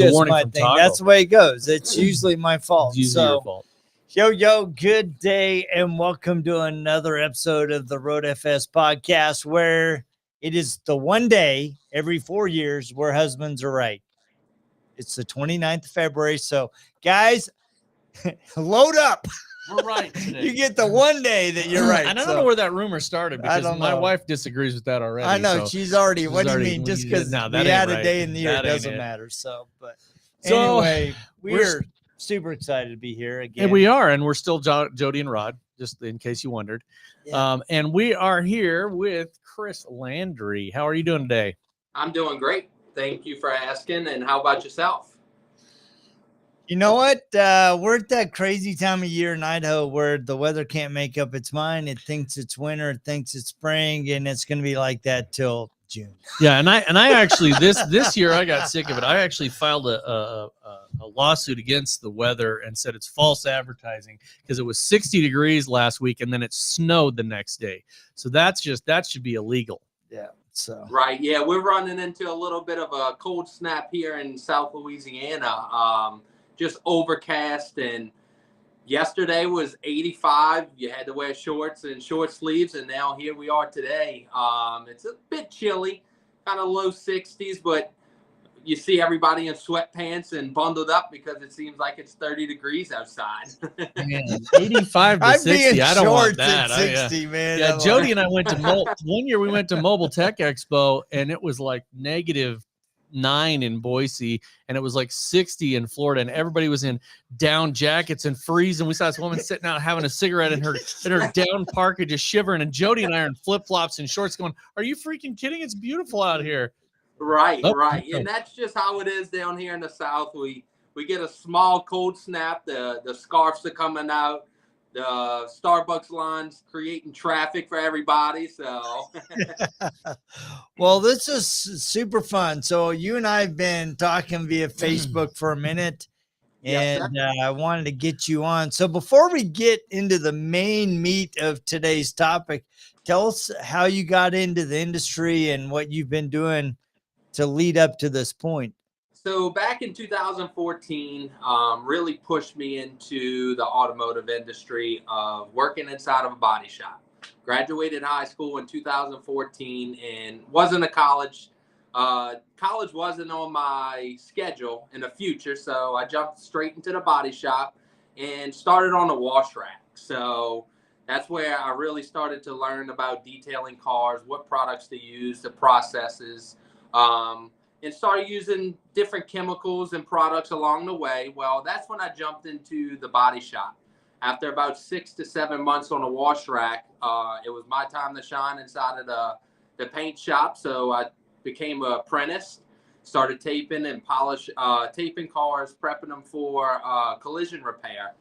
just my thing. Toggle. That's the way it goes. It's usually my fault. It's usually your fault. Yo, good day, and welcome to another episode of the RoadFS Podcast, where it is the one day every 4 years where husbands are right. It's the 29th of February. So, guys, load up. We're right today. You get the one day that you're right. And I don't know where that rumor started because my wife disagrees with that already. I know. So she's already, what do you mean? Just because we had a day in the year, it doesn't matter. So, but anyway, we're super excited to be here again. And we are, and we're still Jody and Rod, just in case you wondered. Yeah. And we are here with Chris Landry. How are you doing today? I'm doing great. Thank you for asking. And how about yourself? You know what? We're at that crazy time of year in Idaho where the weather can't make up its mind. It thinks it's winter, it thinks it's spring, and it's going to be like that till June. Yeah, and I actually this year I got sick of it. I actually filed a lawsuit against the weather and said it's false advertising because it was 60 degrees last week and then it snowed the next day. So that should be illegal. Yeah. So right. Yeah, we're running into a little bit of a cold snap here in South Louisiana. Just overcast, and yesterday was 85. You had to wear shorts and short sleeves, and now here we are today. It's a bit chilly, kind of low 60s, but you see everybody in sweatpants and bundled up because it seems like it's 30 degrees outside. Man, 85 to 60. I don't want that. 60, man. Yeah, Jody and I went to one year. We went to Mobile Tech Expo, and it was like -9 in Boise, and it was like 60 in Florida, and everybody was in down jackets and freezing. We saw this woman sitting out having a cigarette in her down parka, just shivering, and Jody and I are in flip-flops and shorts going, are you freaking kidding? It's beautiful out here. Right. And that's just how it is down here in the South. We get a small cold snap. The scarves are coming out. The Starbucks lines creating traffic for everybody. So, well, this is super fun. So you and I have been talking via Facebook for a minute, and I wanted to get you on. So before we get into the main meat of today's topic, tell us how you got into the industry and what you've been doing to lead up to this point. So back in 2014, really pushed me into the automotive industry of working inside of a body shop. Graduated high school in 2014 and wasn't a college. College wasn't on my schedule in the future, so I jumped straight into the body shop and started on a wash rack. So that's where I really started to learn about detailing cars, what products to use, the processes, and started using different chemicals and products along the way. Well, that's when I jumped into the body shop. After about 6 to 7 months on a wash rack, it was my time to shine inside of the paint shop. So I became an apprentice, started taping and taping cars, prepping them for collision repair.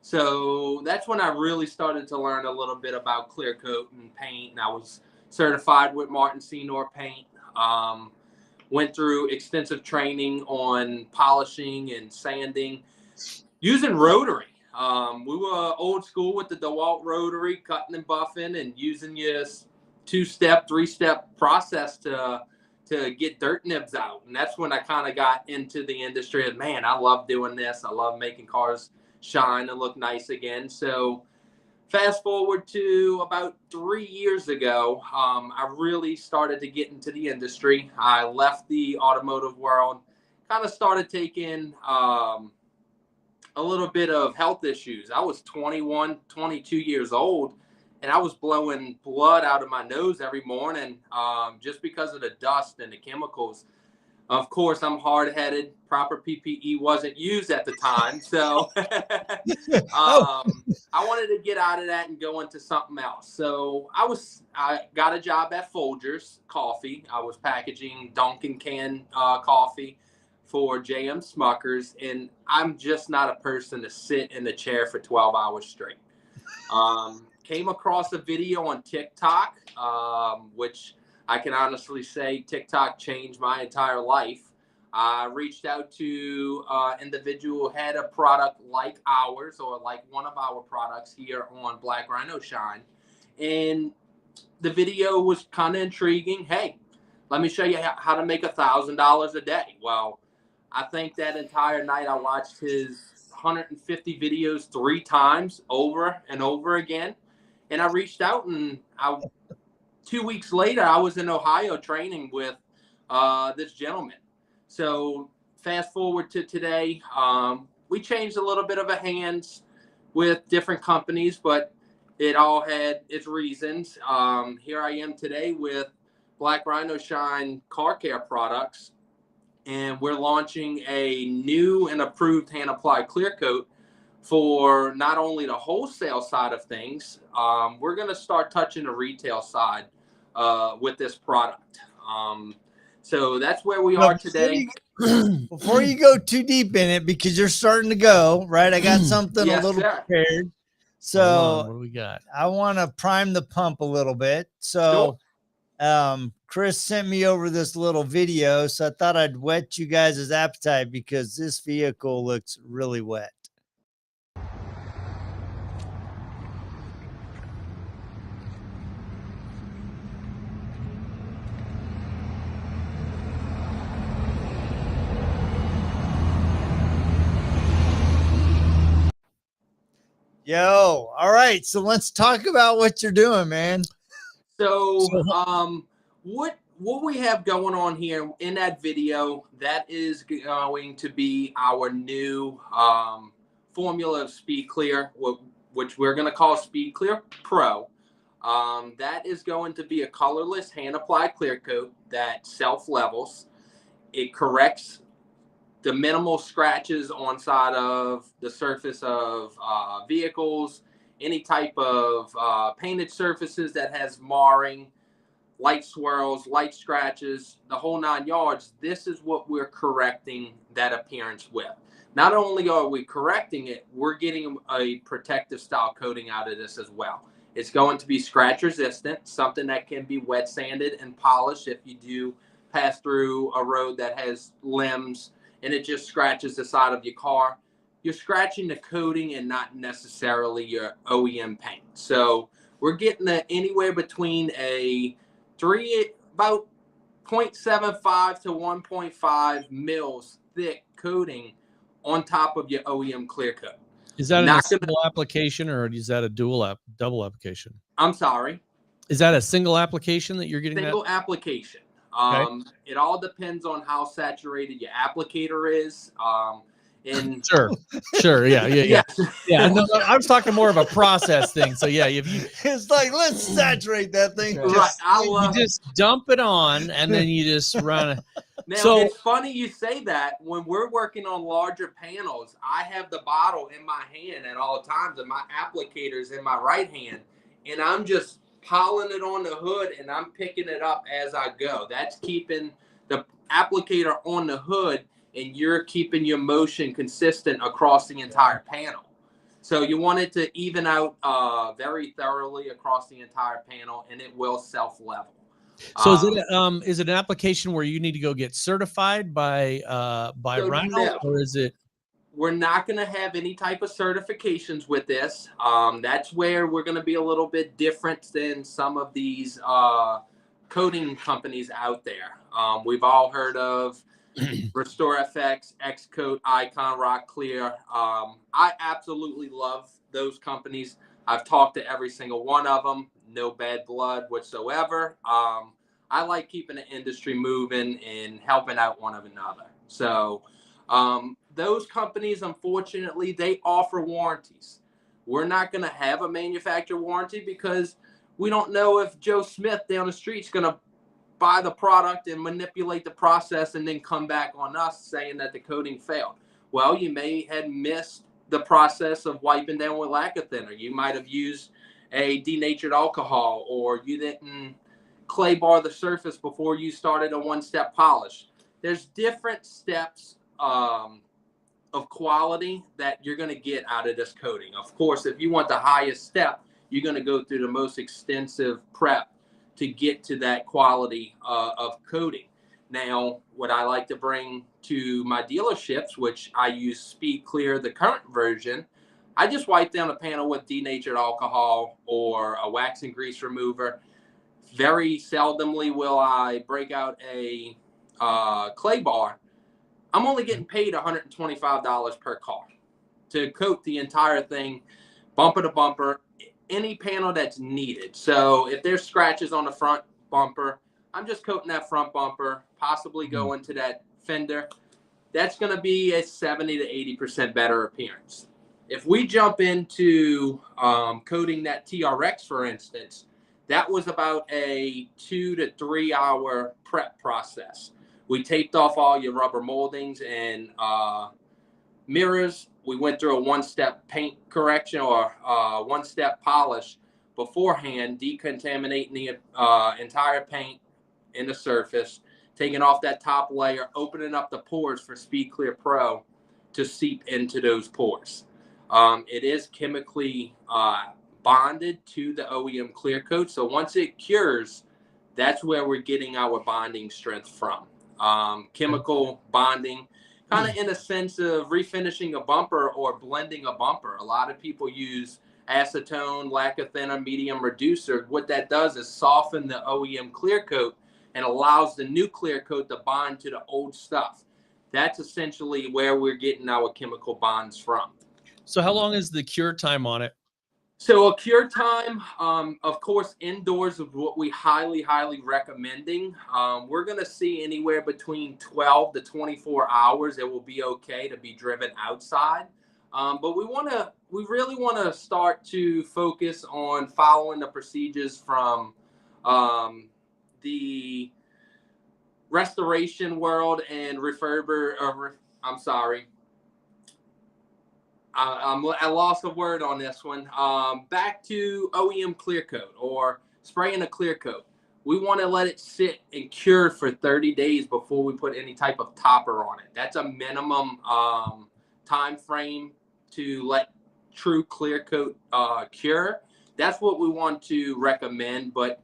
So that's when I really started to learn a little bit about clear coat and paint. And I was certified with Martin Senior Paint. Went through extensive training on polishing and sanding using rotary. We were old school with the DeWalt rotary, cutting and buffing and using your 2-step, 3-step process to get dirt nibs out. And that's when I kind of got into the industry of, man, I love doing this. I love making cars shine and look nice again. So fast forward to about 3 years ago, I really started to get into the industry. I left the automotive world, kind of started taking a little bit of health issues. I was 21, 22 years old, and I was blowing blood out of my nose every morning just because of the dust and the chemicals. Of course, I'm hard-headed. Proper PPE wasn't used at the time. So I wanted to get out of that and go into something else. So I got a job at Folgers Coffee. I was packaging Dunkin' can coffee for JM Smuckers. And I'm just not a person to sit in the chair for 12 hours straight. Came across a video on TikTok, which I can honestly say TikTok changed my entire life. I reached out to an individual who had a product like ours or like one of our products here on Black Rhino Shine. And the video was kind of intriguing. Hey, let me show you how to make $1,000 a day. Well, I think that entire night I watched his 150 videos 3 times over and over again. And I reached out, and 2 weeks later, I was in Ohio training with this gentleman. So fast forward to today, we changed a little bit of a hands with different companies, but it all had its reasons. Here I am today with Black Rhino Shine car care products, and we're launching a new and approved hand applied clear coat for not only the wholesale side of things. We're going to start touching the retail side with this product. So that's where we are today. Before you go too deep in it, because you're starting to go, right? I got something Yes, a little sir. prepared. Hold So on, what do we got? I want to prime the pump a little bit. So Chris sent me over this little video, so I thought I'd whet you guys' appetite because this vehicle looks really wet. Yo, all right. So let's talk about what you're doing, man. So what we have going on here in that video, that is going to be our new formula of Speed Clear, which we're going to call Speed Clear Pro. That is going to be a colorless hand applied clear coat that self levels. It corrects the minimal scratches on side of the surface of vehicles, any type of painted surfaces that has marring, light swirls, light scratches, the whole 9 yards. This is what we're correcting that appearance with. Not only are we correcting it, we're getting a protective style coating out of this as well. It's going to be scratch resistant, something that can be wet sanded and polished if you do pass through a road that has limbs and it just scratches the side of your car. You're scratching the coating and not necessarily your OEM paint. So we're getting anywhere between about 0.75 to 1.5 mils thick coating on top of your OEM clear coat. Is that a single application or is that a double application? I'm sorry. Is that a single application that you're getting? Single application. Okay. It all depends on how saturated your applicator is. And sure, yeah. No, I was talking more of a process thing. So yeah, if you, it's like let's saturate that thing. Right, you just dump it on and then you just run it. Now, so it's funny you say that. When we're working on larger panels, I have the bottle in my hand at all times, and my applicator's in my right hand, and I'm just piling it on the hood, and I'm picking it up as I go. That's keeping the applicator on the hood, and you're keeping your motion consistent across the entire panel. So you want it to even out very thoroughly across the entire panel, and it will self-level. So is it an application where you need to go get certified by Rhino, no. or is it? We're not going to have any type of certifications with this. That's where we're going to be a little bit different than some of these coating companies out there. We've all heard of RestoreFX, Xcoat, Icon, Rock Clear. I absolutely love those companies. I've talked to every single one of them. No bad blood whatsoever. I like keeping the industry moving and helping out one another. So those companies, unfortunately, they offer warranties. We're not going to have a manufacturer warranty because we don't know if Joe Smith down the street is going to buy the product and manipulate the process and then come back on us saying that the coating failed. Well, you may have missed the process of wiping down with lacquer thinner. You might have used a denatured alcohol, or you didn't clay bar the surface before you started a one-step polish. There's different steps of quality that you're going to get out of this coating. Of course, if you want the highest step, you're going to go through the most extensive prep to get to that quality of coating. Now, what I like to bring to my dealerships, which I use Speed Clear, the current version, I just wipe down a panel with denatured alcohol or a wax and grease remover. Very seldomly will I break out a clay bar I'm only getting paid $125 per car to coat the entire thing, bumper to bumper, any panel that's needed. So if there's scratches on the front bumper, I'm just coating that front bumper, possibly go into that fender. That's going to be a 70 to 80% better appearance. If we jump into coating that TRX, for instance, that was about a 2 to 3 hour prep process. We taped off all your rubber moldings and mirrors. We went through a one-step paint correction or one-step polish beforehand, decontaminating the entire paint in the surface, taking off that top layer, opening up the pores for Speed Clear Pro to seep into those pores. It is chemically bonded to the OEM clear coat. So once it cures, that's where we're getting our bonding strength from. Chemical bonding, kind of in a sense of refinishing a bumper or blending a bumper. A lot of people use acetone, lacquer thinner, medium reducer. What that does is soften the OEM clear coat and allows the new clear coat to bond to the old stuff. That's essentially where we're getting our chemical bonds from. So how long is the cure time on it? So a cure time, of course, indoors is what we highly recommending. We're going to see anywhere between 12 to 24 hours. It will be okay to be driven outside. But we really want to start to focus on following the procedures from the restoration world and I lost a word on this one. Back to OEM clear coat or spraying a clear coat. We want to let it sit and cure for 30 days before we put any type of topper on it. That's a minimum time frame to let true clear coat cure. That's what we want to recommend. But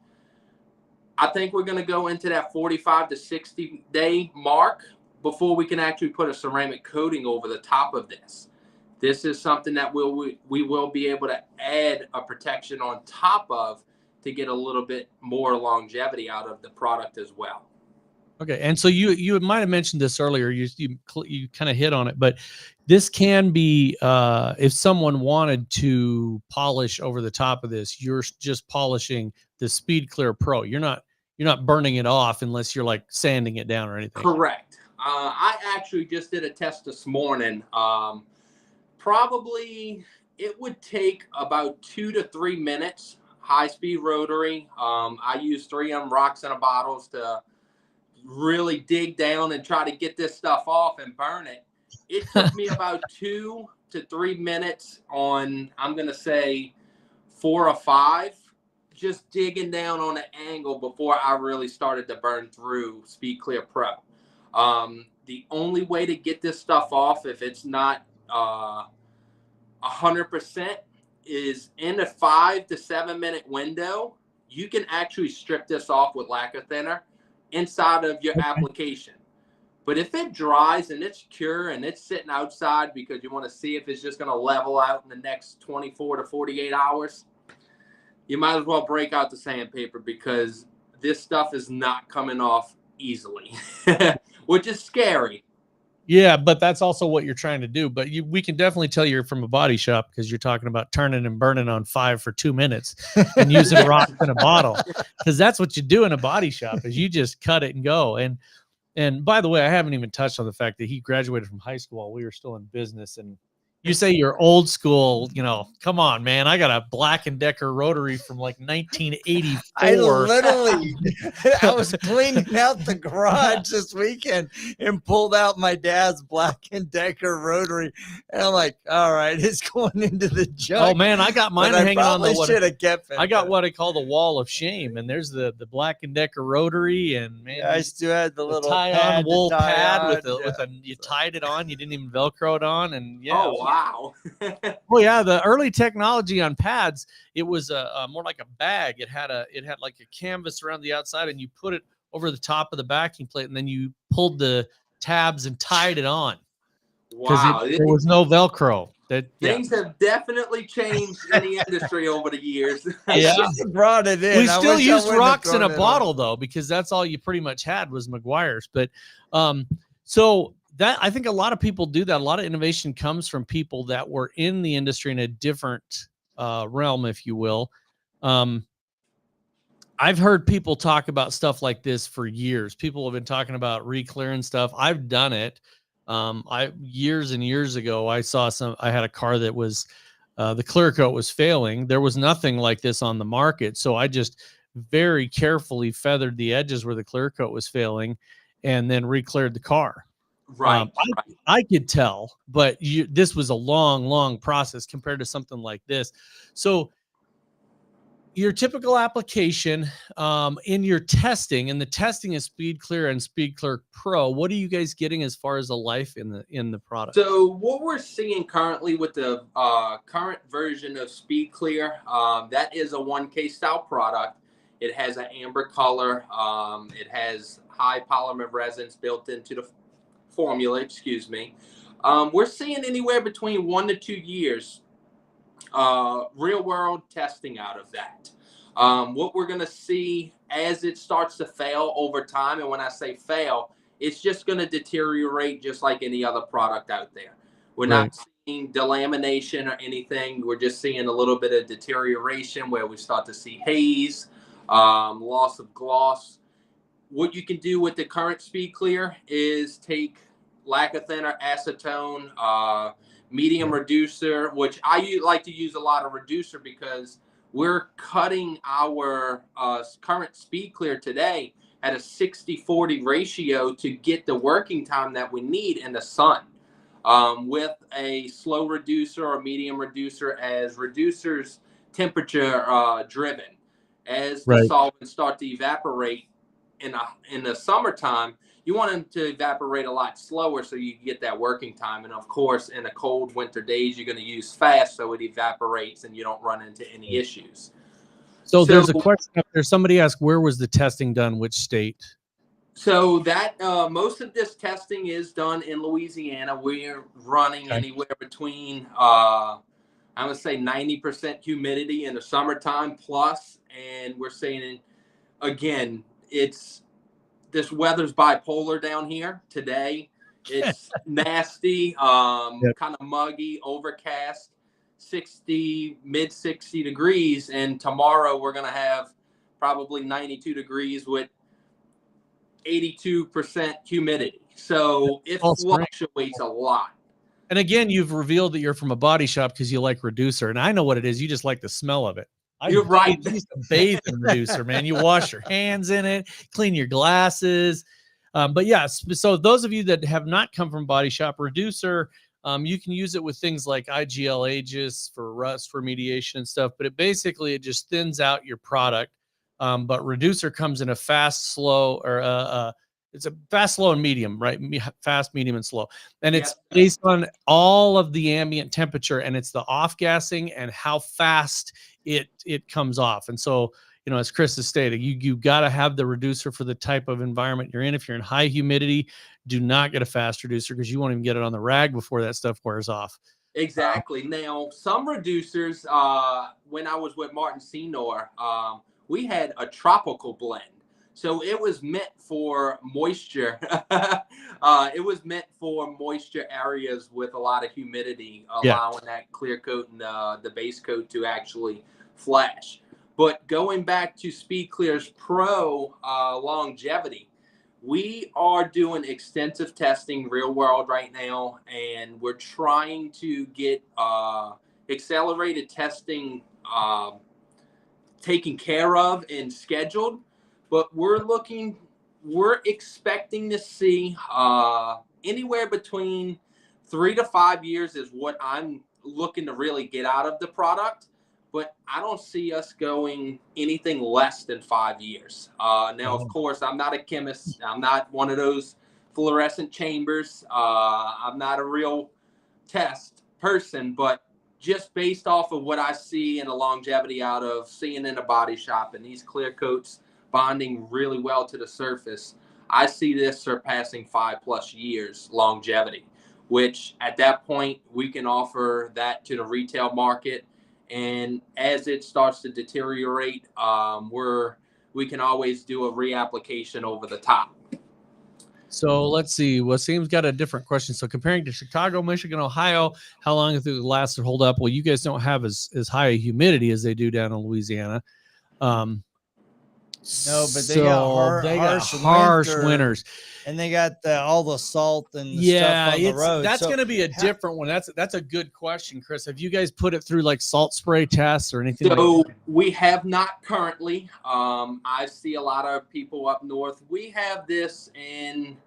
I think we're going to go into that 45 to 60 day mark before we can actually put a ceramic coating over the top of this. This is something that we will be able to add a protection on top of to get a little bit more longevity out of the product as well. Okay, and so you might have mentioned this earlier. You kind of hit on it, but this can be if someone wanted to polish over the top of this, you're just polishing the Speed Clear Pro. You're not burning it off unless you're like sanding it down or anything. Correct. I actually just did a test this morning. Probably it would take about 2 to 3 minutes, high-speed rotary. I use 3M rocks in a bottles to really dig down and try to get this stuff off and burn it. It took me about 2 to 3 minutes on, I'm going to say 4 or 5, just digging down on the angle before I really started to burn through Speed Clear Pro. The only way to get this stuff off, if it's not 100%, is in a 5 to 7 minute window. You can actually strip this off with lacquer thinner inside of your application. But if it dries and it's cure and it's sitting outside because you want to see if it's just going to level out in the next 24 to 48 hours, you might as well break out the sandpaper because this stuff is not coming off easily, which is scary. Yeah, but that's also what you're trying to do. But we can definitely tell you're from a body shop because you're talking about turning and burning on 5 for 2 minutes and using rocks in a bottle, because that's what you do in a body shop is you just cut it and go. And by the way, I haven't even touched on the fact that he graduated from high school while we were still in business. And you say you're old school, come on, man. I got a Black & Decker rotary from like 1984. I was cleaning out the garage this weekend and pulled out my dad's Black & Decker rotary. And I'm like, all right, it's going into the junk. Oh man, I got mine hanging on the should have kept it. I got what I call the wall of shame. And there's the Black & Decker rotary. And man, I still had the little tie-on wool pad you tied it on. You didn't even Velcro it on. And yeah. Oh, wow. Well, yeah, the early technology on pads, it was more like a bag. It had like a canvas around the outside, and you put it over the top of the backing plate, and then you pulled the tabs and tied it on. Wow, there was no Velcro. Things have definitely changed in the industry over the years. Yeah, brought it in. We still used rocks in a bottle though, because that's all you pretty much had was McGuire's. But so that I think a lot of people do that. A lot of innovation comes from people that were in the industry in a different realm, if you will. I've heard people talk about stuff like this for years. People have been talking about re-clearing stuff. I've done it. Years and years ago, I had a car that was, the clear coat was failing. There was nothing like this on the market. So I just very carefully feathered the edges where the clear coat was failing and then re-cleared the car. Right. I could tell, but this was a long process compared to something like this. So your typical application in your testing, and the testing is Speed Clear and Speed Clear Pro. What are you guys getting as far as the life in the product? So what we're seeing currently with the current version of Speed Clear, that is a 1K style product. It has an amber color. It has high polymer resins built into the formula. Excuse me. We're seeing anywhere between 1 to 2 years real world testing out of that. What we're going to see as it starts to fail over time, and when I say fail, it's just going to deteriorate just like any other product out there. We're not seeing delamination or anything. We're just seeing a little bit of deterioration where we start to see haze, loss of gloss. What you can do with the current Speed Clear is take lacquer thinner, acetone, medium reducer, which I like to use a lot of reducer because we're cutting our current Speed Clear today at a 60-40 ratio to get the working time that we need in the sun. With a slow reducer or medium reducer, as reducers temperature driven. As the solvents start to evaporate in the summertime, you want them to evaporate a lot slower so you can get that working time. And of course, in the cold winter days, you're going to use fast so it evaporates and you don't run into any issues. So there's a question up there. Somebody asked, where was the testing done? Which state? So that most of this testing is done in Louisiana. We're running anywhere between, I would say 90% humidity in the summertime plus. And we're saying, again, this weather's bipolar down here today. It's nasty, kind of muggy, overcast, mid 60 degrees. And tomorrow we're going to have probably 92 degrees with 82% humidity. So it fluctuates a lot. And again, you've revealed that you're from a body shop because you like reducer. And I know what it is. You just like the smell of it. You're right. You used to bathe in reducer, man. You wash your hands in it, clean your glasses. But yes, so those of you that have not come from body shop, reducer, you can use it with things like IGL Aegis for rust remediation and stuff. But it just thins out your product. But reducer comes in a fast, slow, or it's a fast, slow, and medium, right? Fast, medium, and slow. And it's based on all of the ambient temperature, and it's the off gassing and how fast it comes off. And so, as Chris has stated, you got to have the reducer for the type of environment you're in. If you're in high humidity, do not get a fast reducer because you won't even get it on the rag before that stuff wears off. Exactly. Now, some reducers, when I was with Martin Senor, we had a tropical blend. So it was meant for moisture. It was meant for moisture areas with a lot of humidity, allowing that clear coat and the base coat to actually flash. But going back to Speed Clear's Pro longevity, we are doing extensive testing real world right now, and we're trying to get accelerated testing taken care of and scheduled. But we're expecting to see anywhere between 3 to 5 years is what I'm looking to really get out of the product. But I don't see us going anything less than 5 years. Now, of course, I'm not a chemist. I'm not one of those fluorescent chambers. I'm not a real test person, but just based off of what I see and the longevity out of seeing in a body shop and these clear coats bonding really well to the surface, I see this surpassing 5+ years longevity, which at that point we can offer that to the retail market. And as it starts to deteriorate, we can always do a reapplication over the top. So let's see. Wasim's got a different question. So comparing to Chicago, Michigan, Ohio, how long does it last or hold up? Well, you guys don't have as high a humidity as they do down in Louisiana. No, but they got harsh winters. And they got all the salt and the yeah, stuff on the road. That's going to be a different one. That's a good question, Chris. Have you guys put it through like salt spray tests or anything? So we have not currently. I see a lot of people up north. We have this in,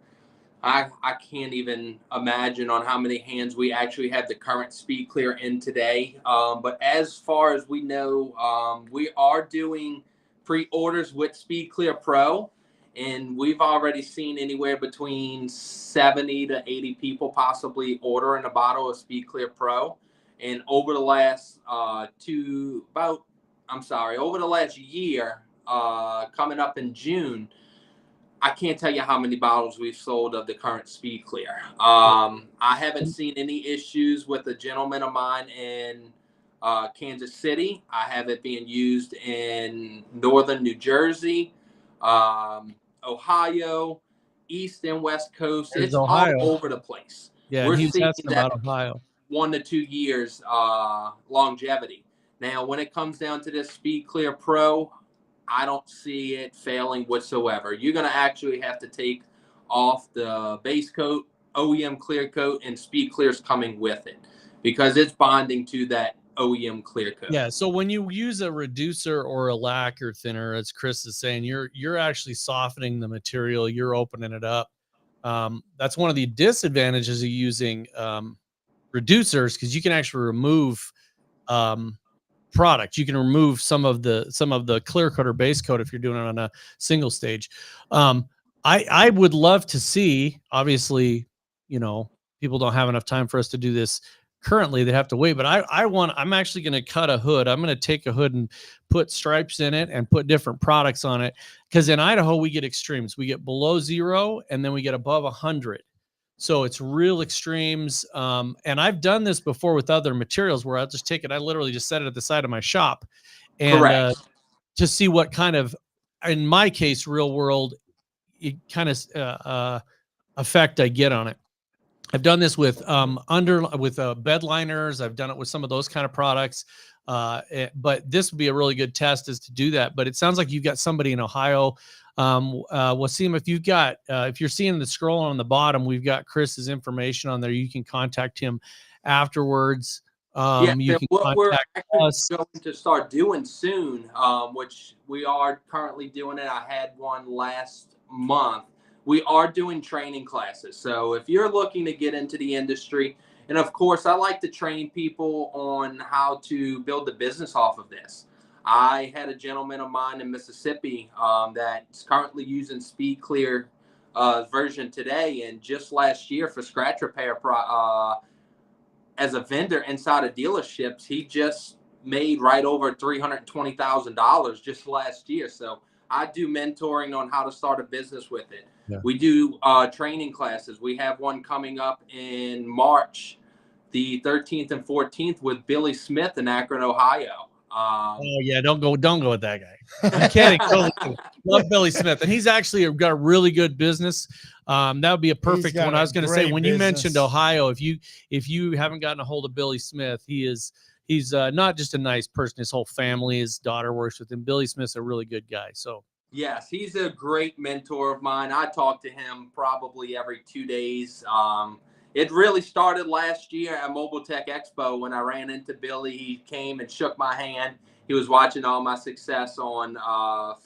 I can't even imagine on how many hands we actually have the current Speed Clear in today. But as far as we know, we are doing pre-orders with Speed Clear Pro. And we've already seen anywhere between 70 to 80 people possibly ordering a bottle of Speed Clear Pro. And over the last over the last year, coming up in June, I can't tell you how many bottles we've sold of the current Speed Clear. I haven't seen any issues with a gentleman of mine in Kansas City. I have it being used in northern New Jersey, Ohio, East and West Coast. It's all over the place. Yeah, we're he's seeing asking that about Ohio. 1 to 2 years longevity. Now, when it comes down to this Speed Clear Pro, I don't see it failing whatsoever. You're going to actually have to take off the base coat, OEM clear coat, and Speed Clear's coming with it because it's bonding to that OEM clear coat. Yeah, so when you use a reducer or a lacquer thinner, as Chris is saying, you're actually softening the material, you're opening it up. That's one of the disadvantages of using reducers, because you can actually remove product. You can remove some of the clear coat or base coat if you're doing it on a single stage. I would love to see, obviously, people don't have enough time for us to do this currently, they have to wait, but I'm actually going to cut a hood. I'm going to take a hood and put stripes in it and put different products on it. Because in Idaho, we get extremes. We get below 0 and then we get above 100. So it's real extremes. And I've done this before with other materials where I'll just take it. I literally just set it at the side of my shop and to see what kind of, in my case, real world, kind of effect I get on it. I've done this with bed liners. I've done it with some of those kind of products. But this would be a really good test is to do that. But it sounds like you've got somebody in Ohio. Wasim, if you're seeing the scroll on the bottom, we've got Chris's information on there. You can contact him afterwards. What we're actually going to start doing soon, which we are currently doing it. I had one last month. We are doing training classes. So if you're looking to get into the industry, and of course, I like to train people on how to build a business off of this. I had a gentleman of mine in Mississippi that's currently using Speed Clear version today. And just last year for scratch repair as a vendor inside of dealerships, he just made right over $320,000 just last year. So I do mentoring on how to start a business with it. Yeah. We do training classes. We have one coming up in March, the 13th and 14th with Billy Smith in Akron, Ohio. Oh yeah, don't go with that guy. I'm kidding. Love Billy Smith, and he's actually got a really good business. That would be a perfect one. I was going to say when you mentioned Ohio, if you haven't gotten a hold of Billy Smith, he's not just a nice person. His whole family, his daughter works with him. Billy Smith's a really good guy. So. Yes, he's a great mentor of mine. I talk to him probably every 2 days. It really started last year at Mobile Tech Expo when I ran into Billy. He came and shook my hand. He was watching all my success on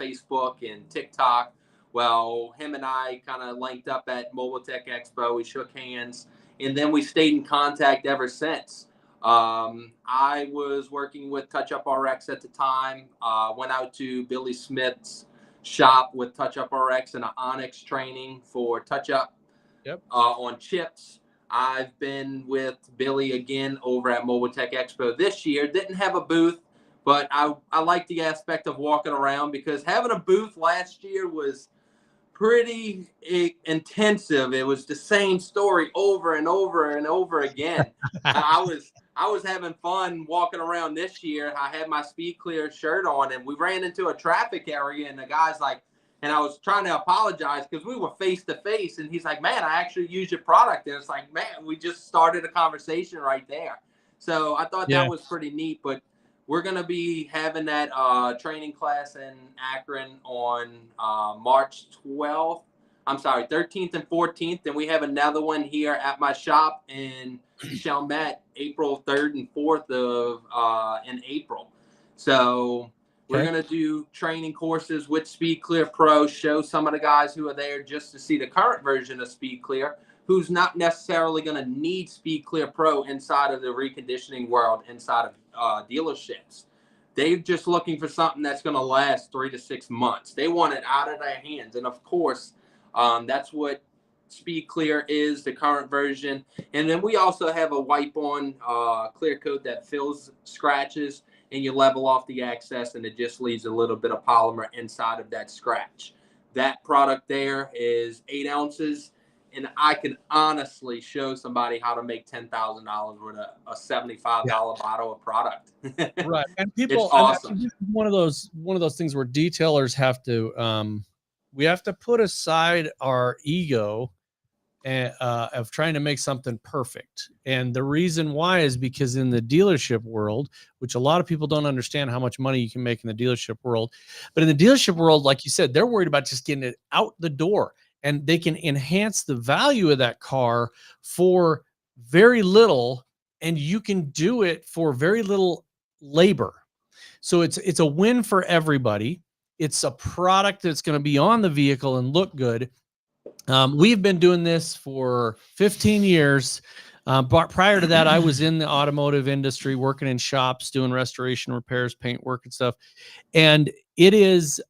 Facebook and TikTok. Well, him and I kind of linked up at Mobile Tech Expo. We shook hands, and then we stayed in contact ever since. I was working with Touch Up RX at the time. Went out to Billy Smith's shop with Touch Up RX and an Onyx training for Touch Up on chips. I've been with Billy again over at Mobile Tech Expo this year. Didn't have a booth, but I like the aspect of walking around because having a booth last year was pretty intensive. It was the same story over and over and over again. I was having fun walking around this year. I had my Speed Clear shirt on, and we ran into a traffic area, and the guy's like, And I was trying to apologize because we were face to face, and he's like, man, I actually use your product. And it's like, man, we just started a conversation right there. So I thought that was pretty neat. But we're going to be having that training class in Akron on March 12th. I'm sorry, 13th and 14th. And we have another one here at my shop in Chalmette, April 3rd and 4th in April. So we're going to do training courses with Speed Clear Pro, show some of the guys who are there just to see the current version of Speed Clear, who's not necessarily going to need Speed Clear Pro inside of the reconditioning world, inside of dealerships. They're just looking for something that's going to last 3 to 6 months. They want it out of their hands. And of course, that's what Speed Clear is, the current version. And then we also have a wipe-on clear coat that fills scratches, and you level off the excess, and it just leaves a little bit of polymer inside of that scratch. That product there is 8 ounces, and I can honestly show somebody how to make $10,000 with a $75 bottle of product. Right, and people, it's awesome. This is one of those things where detailers have to we have to put aside our ego of trying to make something perfect. And the reason why is because in the dealership world, which a lot of people don't understand how much money you can make in the dealership world, but in the dealership world, like you said, they're worried about just getting it out the door, and they can enhance the value of that car for very little, and you can do it for very little labor. So it's a win for everybody. It's a product that's going to be on the vehicle and look good. We've been doing this for 15 years. But prior to that, I was in the automotive industry, working in shops, doing restoration, repairs, paint work and stuff. And it is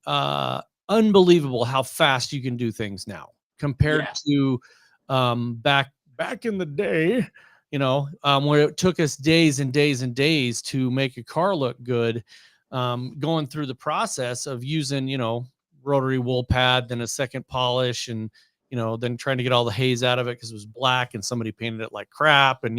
unbelievable how fast you can do things now compared to back in the day, where it took us days and days and days to make a car look good, going through the process of using, rotary wool pad, then a second polish, and then trying to get all the haze out of it because it was black and somebody painted it like crap. And,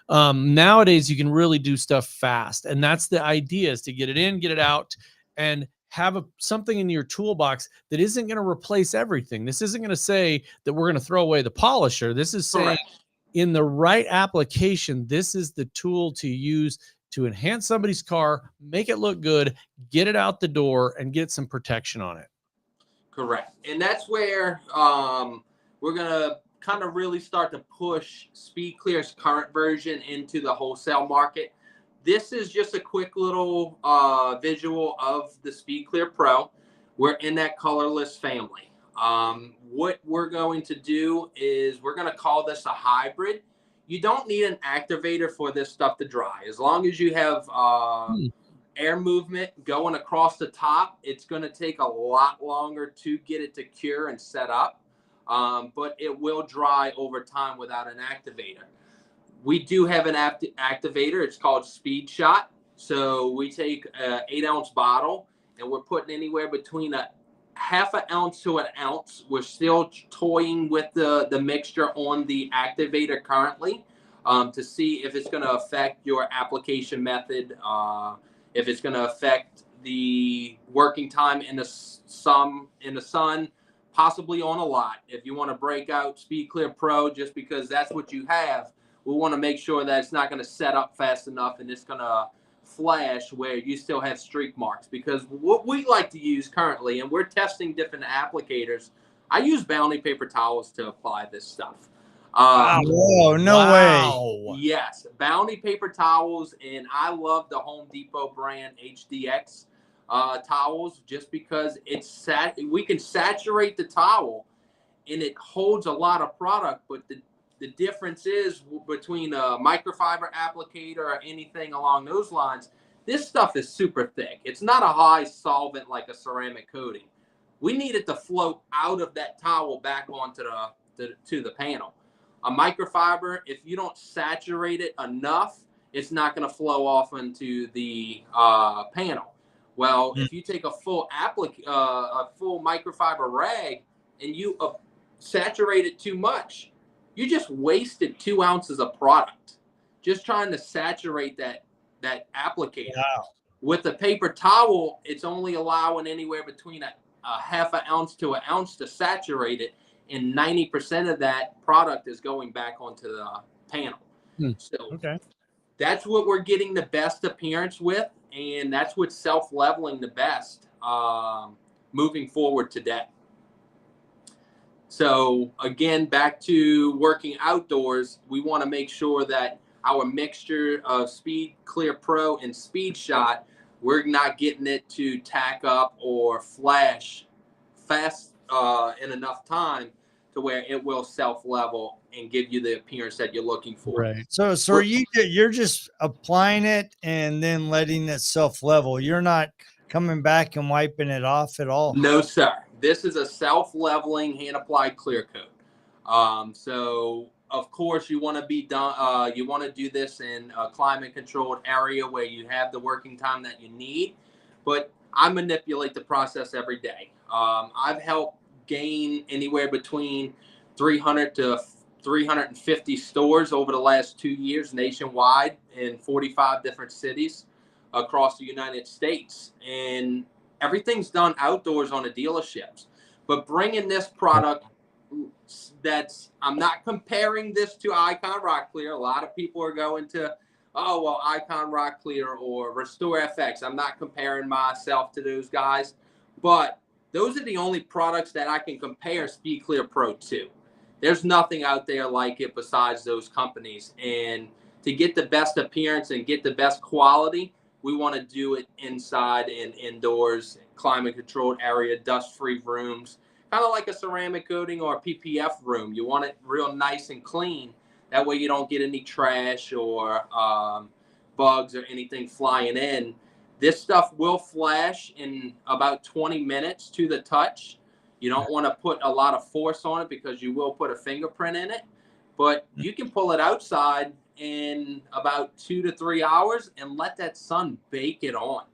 nowadays you can really do stuff fast. And that's the idea, is to get it in, get it out, and have something in your toolbox that isn't going to replace everything. This isn't going to say that we're going to throw away the polisher. This is saying in the right application, this is the tool to use to enhance somebody's car, make it look good, get it out the door, and get some protection on it. Correct. And that's where we're going to kind of really start to push Speed Clear's current version into the wholesale market. This is just a quick little visual of the Speed Clear Pro. We're in that colorless family. What we're going to do is we're going to call this a hybrid. You don't need an activator for this stuff to dry. As long as you have air movement going across the top, it's going to take a lot longer to get it to cure and set up, but it will dry over time without an activator. We do have an activator. It's called Speed Shot. So we take an 8-ounce bottle, and we're putting anywhere between a half an ounce to an ounce. We're still toying with the mixture on the activator currently to see if it's going to affect your application method, if it's going to affect the working time in the sun, possibly on a lot. If you want to break out Speed Clear Pro just because that's what you have, we want to make sure that it's not going to set up fast enough and it's going to flash where you still have streak marks. Because what we like to use currently, and we're testing different applicators, I use Bounty paper towels to apply this stuff. Whoa, no way. Yes, Bounty paper towels, and I love the Home Depot brand HDX towels just because we can saturate the towel and it holds a lot of product, but the difference is between a microfiber applicator or anything along those lines, this stuff is super thick. It's not a high solvent like a ceramic coating. We need it to float out of that towel back onto the panel. A microfiber, if you don't saturate it enough, it's not going to flow off into the panel. Well, if you take a full microfiber rag and you saturate it too much, you just wasted 2 ounces of product just trying to saturate that applicator. Wow. With a paper towel, it's only allowing anywhere between a a half an ounce to an ounce to saturate it, and 90% of that product is going back onto the panel. So Okay. that's what we're getting the best appearance with, and that's what's self-leveling the best moving forward today. So again, back to working outdoors, we want to make sure that our mixture of Speed Clear Pro and Speed Shot, we're not getting it to tack up or flash fast in enough time to where it will self-level and give you the appearance that you're looking for. Right. So you're just applying it and then letting it self-level. You're not coming back and wiping it off at all. No, sir. This is a self-leveling hand-applied clear coat. So of course you want to be done. You want to do this in a climate-controlled area where you have the working time that you need. But I manipulate the process every day. I've helped gain anywhere between 300 to 350 stores over the last 2 years nationwide in 45 different cities across the United States. And everything's done outdoors on the dealerships. But bringing this product, I'm not comparing this to Icon Rock Clear. A lot of people are going to, oh, well, Icon Rock Clear or Restore FX. I'm not comparing myself to those guys. But those are the only products that I can compare Speed Clear Pro to. There's nothing out there like it besides those companies. And to get the best appearance and get the best quality, we want to do it inside and indoors, climate-controlled area, dust-free rooms, kind of like a ceramic coating or a PPF room. You want it real nice and clean. That way you don't get any trash or bugs or anything flying in. This stuff will flash in about 20 minutes to the touch. You don't want to put a lot of force on it because you will put a fingerprint in it. But you can pull it outside in about 2 to 3 hours and let that sun bake it on.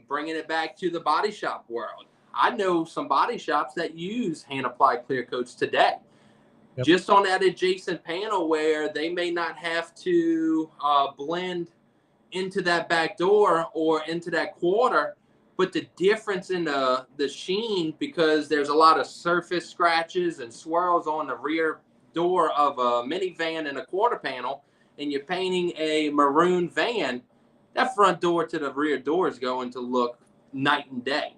Bringing it back to the body shop world. I know some body shops that use hand-applied clear coats today. Yep. Just on that adjacent panel where they may not have to blend into that back door or into that quarter, but the difference in the sheen, because there's a lot of surface scratches and swirls on the rear door of a minivan and a quarter panel, and you're painting a maroon van, that front door to the rear door is going to look night and day.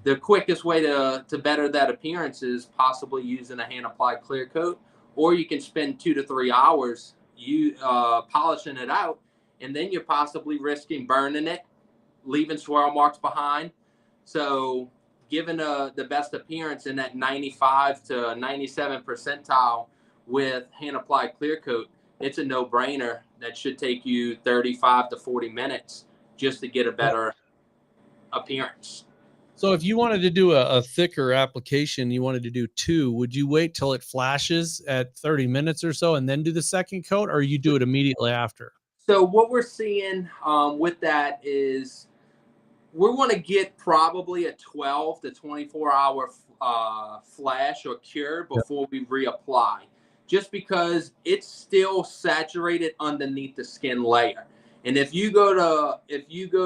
The quickest way to better that appearance is possibly using a hand-applied clear coat, or you can spend 2 to 3 hours polishing it out, and then you're possibly risking burning it, leaving swirl marks behind. So given the best appearance in that 95 to 97 percentile with hand-applied clear coat, it's a no-brainer. That should take you 35 to 40 minutes just to get a better appearance. So if you wanted to do a thicker application, you wanted to do 2, would you wait till it flashes at 30 minutes or so and then do the second coat, or you do it immediately after? So what we're seeing with that is we want to get probably a 12 to 24 hour flash or cure before we reapply, just because it's still saturated underneath the skin layer. And if you go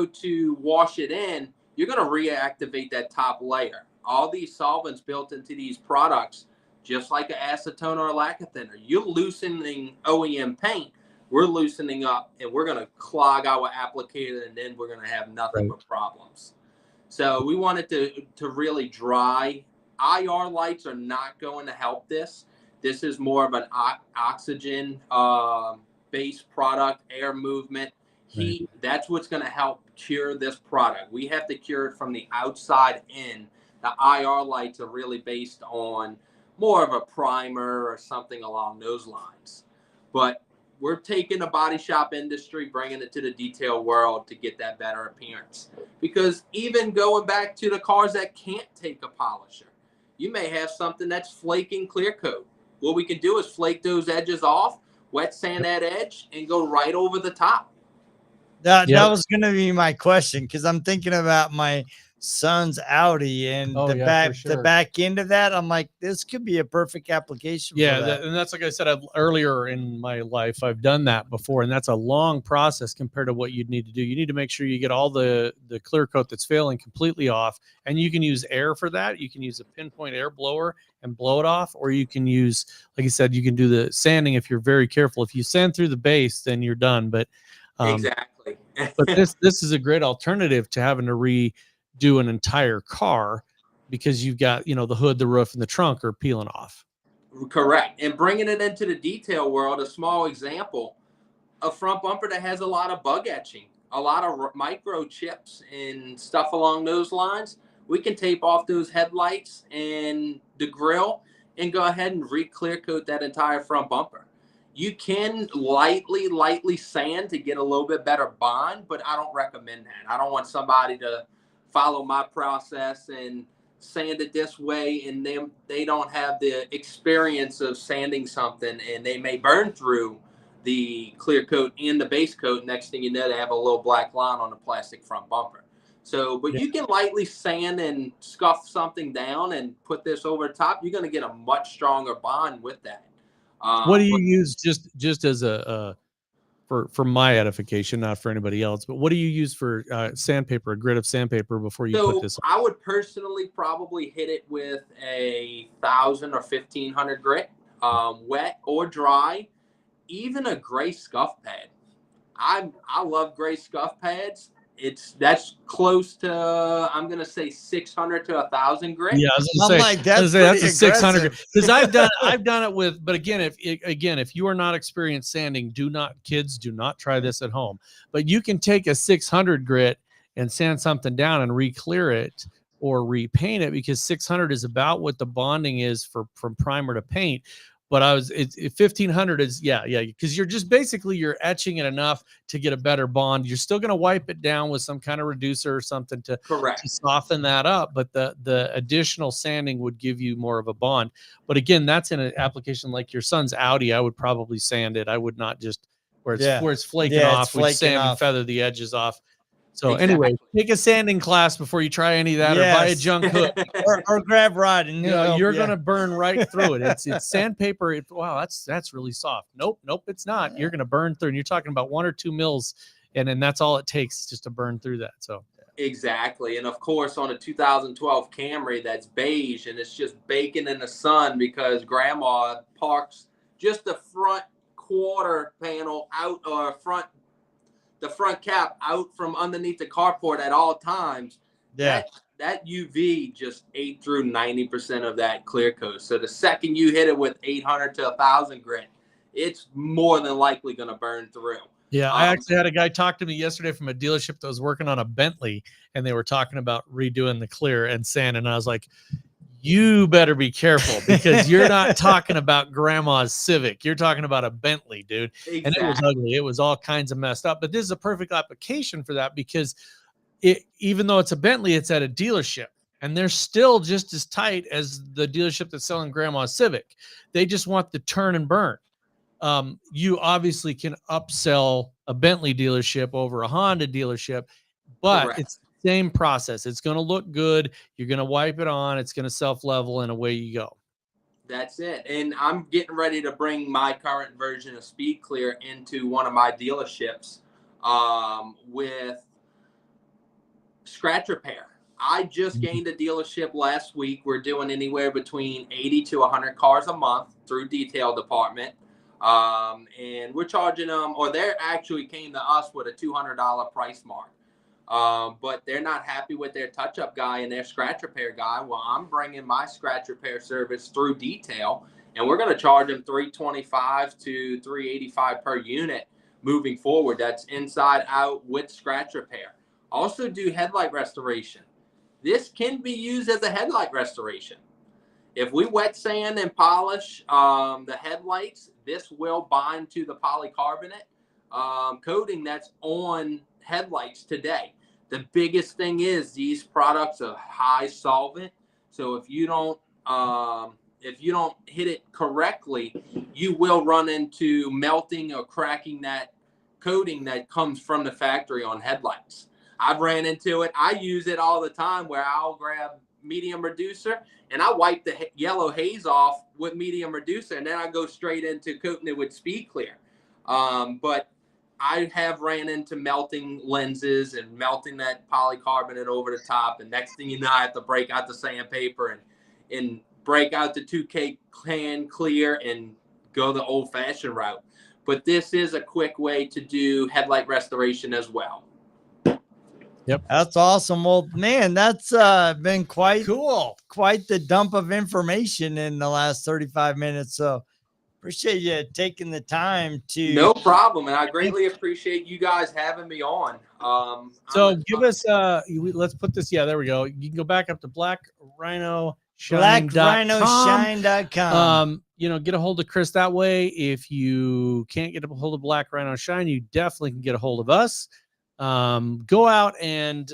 to wash it in, you're going to reactivate that top layer. All these solvents built into these products, just like an acetone or a lacquer thinner, you're loosening OEM paint. We're loosening up, and we're going to clog our applicator, and then we're going to have nothing but problems. So we want it to really dry. IR lights are not going to help this. This is more of an oxygen based product, air movement, heat. Right. That's what's going to help cure this product. We have to cure it from the outside in. The IR lights are really based on more of a primer or something along those lines. But we're taking the body shop industry, bringing it to the detail world to get that better appearance. Because even going back to the cars that can't take a polisher, you may have something that's flaking clear coat. What we can do is flake those edges off, wet sand that edge, and go right over the top. That was going to be my question, because I'm thinking about my son's Audi, and Oh, the yeah, for sure. back end of that, I'm like, this could be a perfect application. Yeah, for that. and that's like I said earlier in my life, I've done that before, and that's a long process compared to what you'd need to do. You need to make sure you get all the clear coat that's failing completely off, and you can use air for that. You can use a pinpoint air blower and blow it off, or you can use, like I said, you can do the sanding if you're very careful. If you sand through the base, then you're done. But Exactly. but this is a great alternative to having to redo an entire car, because you've got, the hood, the roof, and the trunk are peeling off. Correct. And bringing it into the detail world, a small example, a front bumper that has a lot of bug etching, a lot of micro chips and stuff along those lines, we can tape off those headlights and the grill and go ahead and re-clear coat that entire front bumper. You can lightly sand to get a little bit better bond, but I don't recommend that. I don't want somebody to follow my process and sand it this way, and they don't have the experience of sanding something, and they may burn through the clear coat and the base coat. Next thing you know, they have a little black line on the plastic front bumper. So, but you can lightly sand and scuff something down and put this over the top. You're going to get a much stronger bond with that. What do you use, just as a for my edification, not for anybody else, but what do you use for sandpaper, a grit of sandpaper before you put this on? I would personally probably hit it with 1,000 or 1,500 grit, wet or dry, even a gray scuff pad. I love gray scuff pads. That's close to, I'm gonna say 600 to 1,000 grit. Yeah, that's a 600, because I've done it with. But again, if you are not experienced sanding, kids do not try this at home. But you can take a 600 grit and sand something down and re-clear it or repaint it, because 600 is about what the bonding is from primer to paint. But 1,500 is because you're etching it enough to get a better bond. You're still going to wipe it down with some kind of reducer or something to soften that up. But the additional sanding would give you more of a bond. But again, that's in an application like your son's Audi. I would probably sand it. I would not just where it's flaking off. We'd sand and feather the edges off. So anyway, take a sanding class before you try any of that, or buy a junk hook, or grab rod, and you're gonna burn right through it. It's sandpaper. Wow, that's really soft. Nope, it's not. You're gonna burn through, and you're talking about 1 or 2 mils, and then that's all it takes just to burn through that. So exactly, and of course on a 2012 Camry that's beige and it's just baking in the sun because Grandma parks just the front quarter panel out, or the front cap out from underneath the carport at all times. That UV just ate through 90% of that clear coat. So the second you hit it with 800 to 1,000 grit, it's more than likely going to burn through. Yeah, I actually had a guy talk to me yesterday from a dealership that was working on a Bentley, and they were talking about redoing the clear and sand, and I was like, you better be careful, because you're not talking about Grandma's Civic. You're talking about a Bentley, dude. Exactly. And it was ugly. It was all kinds of messed up. But this is a perfect application for that, because even though it's a Bentley, it's at a dealership, and they're still just as tight as the dealership that's selling Grandma's Civic. They just want the turn and burn. You obviously can upsell a Bentley dealership over a Honda dealership, but it's same process. It's going to look good. You're going to wipe it on. It's going to self-level, and away you go. That's it. And I'm getting ready to bring my current version of Speed Clear into one of my dealerships with scratch repair. I just gained a dealership last week. We're doing anywhere between 80 to 100 cars a month through detail department. And we're charging them, or they actually came to us with a $200 price mark. But they're not happy with their touch-up guy and their scratch repair guy. Well, I'm bringing my scratch repair service through detail, and we're going to charge them $325 to $385 per unit moving forward. That's inside out with scratch repair. Also do headlight restoration. This can be used as a headlight restoration. If we wet sand and polish the headlights, this will bind to the polycarbonate coating that's on headlights today. The biggest thing is these products are high solvent, so if you don't hit it correctly, you will run into melting or cracking that coating that comes from the factory on headlights. I've ran into it. I use it all the time where I'll grab medium reducer and I wipe the yellow haze off with medium reducer, and then I go straight into coating it with speed clear. But I have ran into melting lenses and melting that polycarbonate over the top, and next thing you know, I have to break out the sandpaper and break out the 2K can clear and go the old-fashioned route. But this is a quick way to do headlight restoration as well. Yep. That's awesome. Well, man, that's been quite the dump of information in the last 35 minutes. So appreciate you taking the time to. No problem. And I greatly appreciate you guys having me on. So give us, let's put this. Yeah, there we go. You can go back up to BlackRhinoShine.com. BlackRhinoShine.com. Get a hold of Chris that way. If you can't get a hold of Black Rhino Shine, you definitely can get a hold of us. Go out and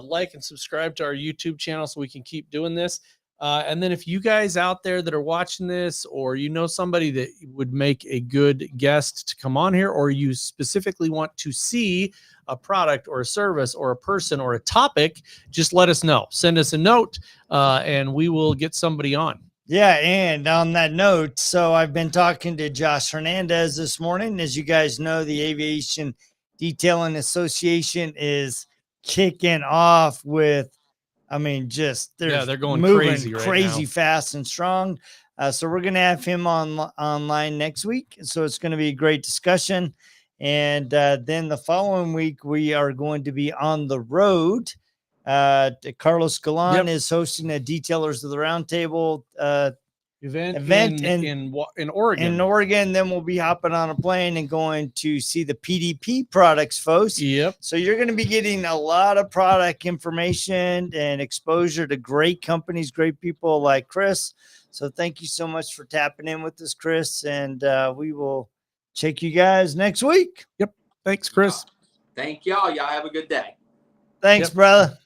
like and subscribe to our YouTube channel so we can keep doing this. And then if you guys out there that are watching this, or somebody that would make a good guest to come on here, or you specifically want to see a product or a service or a person or a topic, just let us know. Send us a note and we will get somebody on. Yeah, and on that note, so I've been talking to Josh Hernandez this morning. As you guys know, the Aviation Detailing Association is kicking off with, they're going moving crazy right fast and strong. So we're going to have him online next week. So it's going to be a great discussion. And then the following week, we are going to be on the road. Carlos Galan is hosting a Detailers of the Roundtable event in Oregon. In Oregon, then we'll be hopping on a plane and going to see the PDP products, folks. Yep. So you're going to be getting a lot of product information and exposure to great companies, great people like Chris. So thank you so much for tapping in with us, Chris, and we will check you guys next week. Yep. Thanks, Chris. Thank y'all. Y'all have a good day. Thanks, brother.